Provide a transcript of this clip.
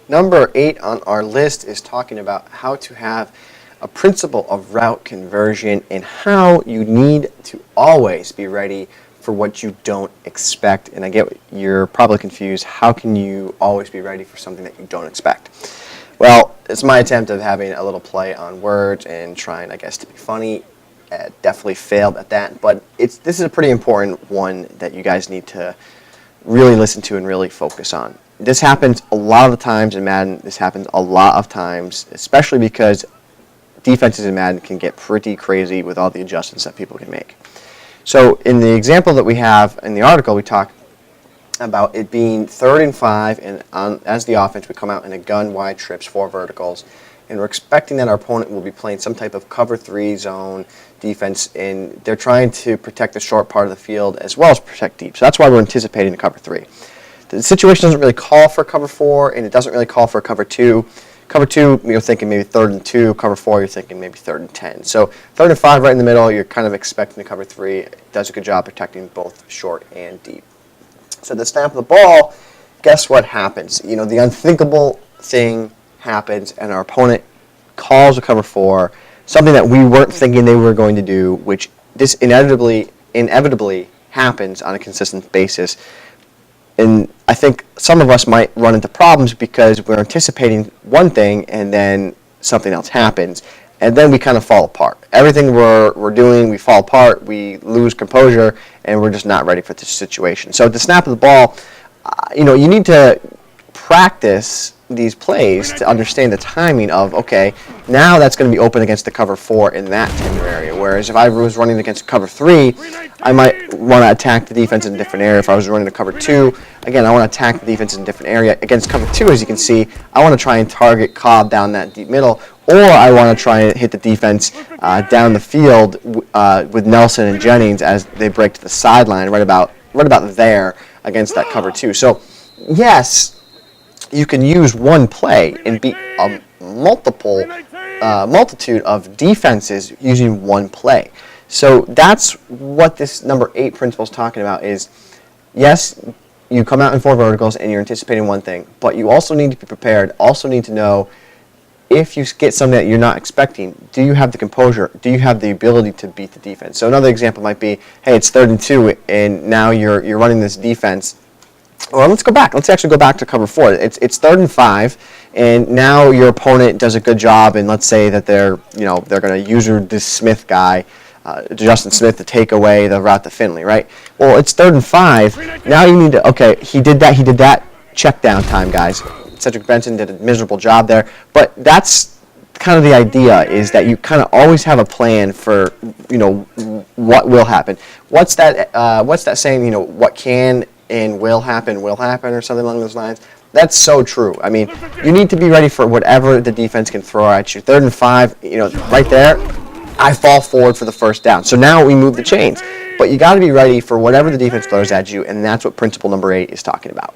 Number 8 on our list is talking about how to have a principle of route conversion and how you need to always be ready for what you don't expect. And I get you're probably confused. How can you always be ready for something that you don't expect? Well, it's my attempt of having a little play on words and trying, I guess, to be funny. Definitely failed at that, but this is a pretty important one that you guys need to really listen to and really focus on. This happens a lot of the times in Madden. This happens a lot of times, especially because defenses in Madden can get pretty crazy with all the adjustments that people can make. So in the example that we have in the article, we talk about it being 3rd and 5, and as the offense, we come out in a gun wide trips, 4 verticals, and we're expecting that our opponent will be playing some type of cover 3 zone defense, and they're trying to protect the short part of the field as well as protect deep. So that's why we're anticipating a cover 3. The situation doesn't really call for cover 4, and it doesn't really call for a cover 2. Cover 2, you're thinking maybe 3rd and 2. Cover 4, you're thinking maybe 3rd and 10. So 3rd and 5 right in the middle, you're kind of expecting a cover 3. It does a good job protecting both short and deep. So the snap of the ball, guess what happens? The unthinkable thing happens, and our opponent calls a cover 4, something that we weren't thinking they were going to do, which this inevitably happens on a consistent basis. And I think some of us might run into problems because we're anticipating one thing and then something else happens, and then we kind of fall apart. Everything we're doing, we fall apart, we lose composure, and we're just not ready for the situation. So at the snap of the ball, you need to practice these plays to understand the timing of, okay, now that's going to be open against the cover 4 in that tender area, whereas if I was running against cover 3, I might want to attack the defense in a different area. If I was running to cover 2, again, I want to attack the defense in a different area. Against cover 2, as you can see, I want to try and target Cobb down that deep middle, or I want to try and hit the defense down the field with Nelson and Jennings as they break to the sideline right about there against that cover 2. So, yes, you can use one play and beat a multitude of defenses using one play. So that's what this number 8 principle is talking about is, yes, you come out in 4 verticals and you're anticipating one thing, but you also need to be prepared, also need to know if you get something that you're not expecting, do you have the composure? Do you have the ability to beat the defense? So another example might be, hey, it's 3rd and 2, and now you're running this defense. Well, let's go back. Let's actually go back to cover 4. It's 3rd and 5, and now your opponent does a good job, and let's say that they're going to use this Smith guy, Justin Smith, to take away the route to Finley, right? Well, it's 3rd and 5. Now you need to, okay, he did that. Check down time, guys. Cedric Benson did a miserable job there, but that's kind of the idea, is that you kind of always have a plan for what will happen. What's that saying? What can and will happen, or something along those lines. That's so true. I mean, you need to be ready for whatever the defense can throw at you. 3rd and 5, right there, I fall forward for the first down. So now we move the chains. But you got to be ready for whatever the defense throws at you, and that's what principle number 8 is talking about.